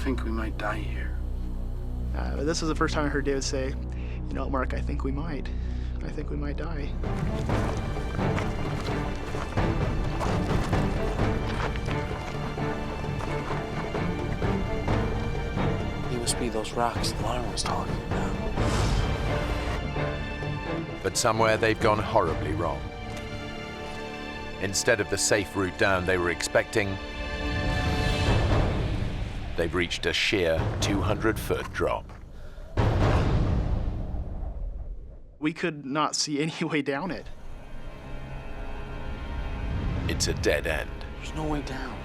think we might die here. This is the first time I heard David say, you know, Mark, I think we might. I think we might die. He must be those rocks Lauren was talking about. But somewhere they've gone horribly wrong. Instead of the safe route down they were expecting, they've reached a sheer 200-foot drop. We could not see any way down it. It's a dead end. There's no way down.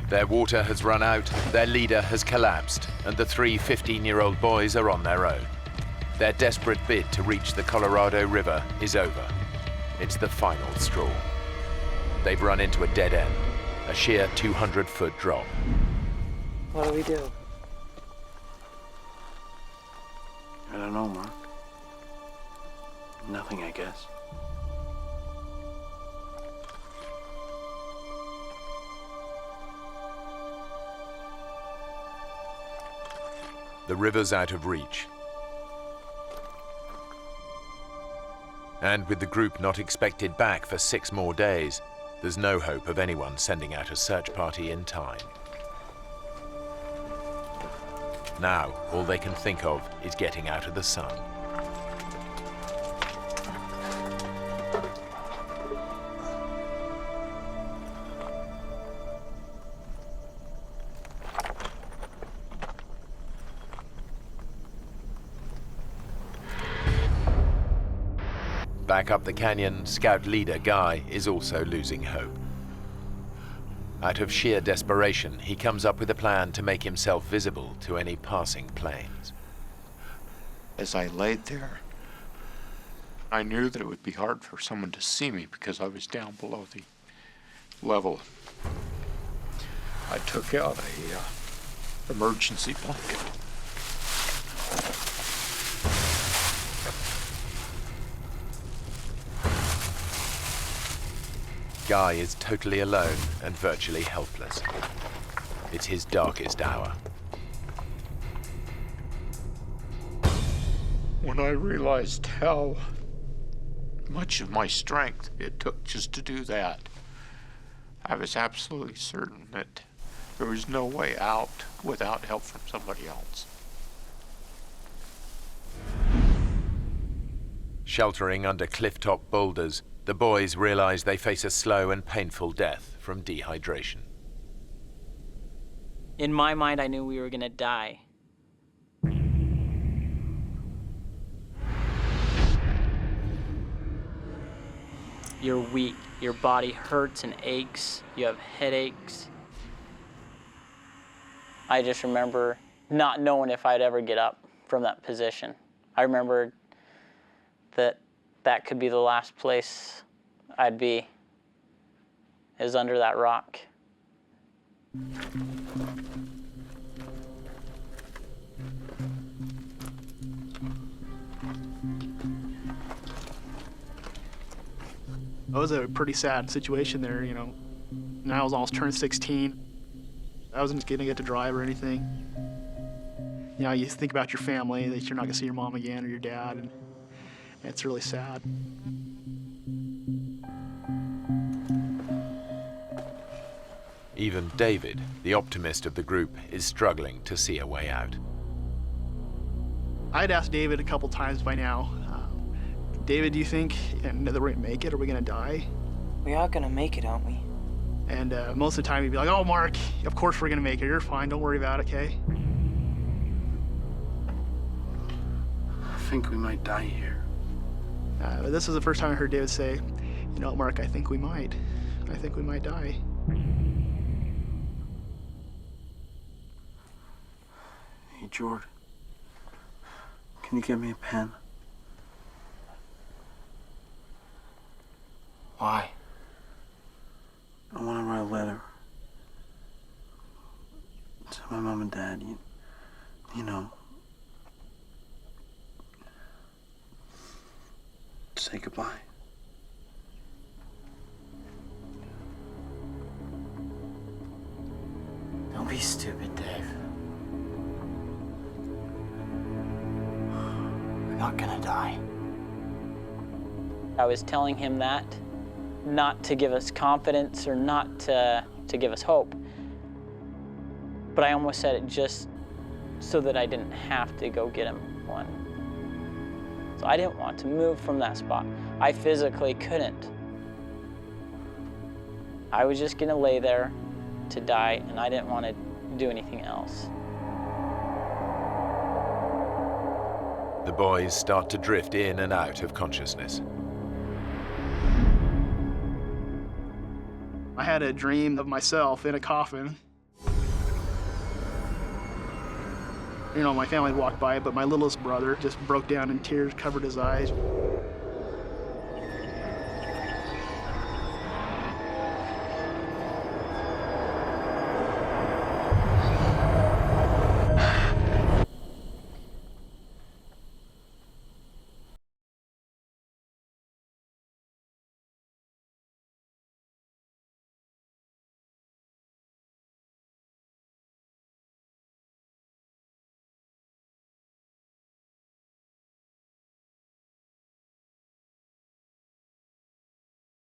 Their water has run out, their leader has collapsed, and the three 15-year-old boys are on their own. Their desperate bid to reach the Colorado River is over. It's the final straw. They've run into a dead end, a sheer 200-foot drop. What do we do? I don't know, Mark. Nothing, I guess. The river's out of reach. And with the group not expected back for 6 more days, there's no hope of anyone sending out a search party in time. Now, all they can think of is getting out of the sun. Back up the canyon, Scout leader Guy is also losing hope. Out of sheer desperation, he comes up with a plan to make himself visible to any passing planes. As I laid there, I knew that it would be hard for someone to see me because I was down below the level. I took out a emergency blanket. Guy is totally alone and virtually helpless. It's his darkest hour. When I realized how much of my strength it took just to do that, I was absolutely certain that there was no way out without help from somebody else. Sheltering under cliff-top boulders, the boys realize they face a slow and painful death from dehydration. In my mind, I knew we were gonna die. You're weak. Your body hurts and aches. You have headaches. I just remember not knowing if I'd ever get up from that position. I remember that could be the last place I'd be, is under that rock. It was a pretty sad situation there, you know. And I was almost turned 16. I wasn't gonna get to drive or anything. You know, you think about your family, that you're not gonna see your mom again or your dad, and it's really sad. Even David, the optimist of the group, is struggling to see a way out. I'd asked David a couple times by now, David, do you think that we're gonna make it? Are we gonna die? We are gonna make it, aren't we? And most of the time he'd be like, oh, Mark, of course we're gonna make it. You're fine, don't worry about it, okay? I think we might die here. This is the first time I heard David say, you know, Mark, I think we might. I think we might die. Hey, Jordan, can you get me a pen? Why? I want to write a letter to my mom and dad, you know. say goodbye. Don't be stupid, Dave. We're not gonna die. I was telling him that, not to give us confidence or not to give us hope. But I almost said it just so that I didn't have to go get him one. So I didn't want to move from that spot. I physically couldn't. I was just gonna lay there to die, and I didn't want to do anything else. The boys start to drift in and out of consciousness. I had a dream of myself in a coffin. You know, my family walked by, but my littlest brother just broke down in tears, covered his eyes.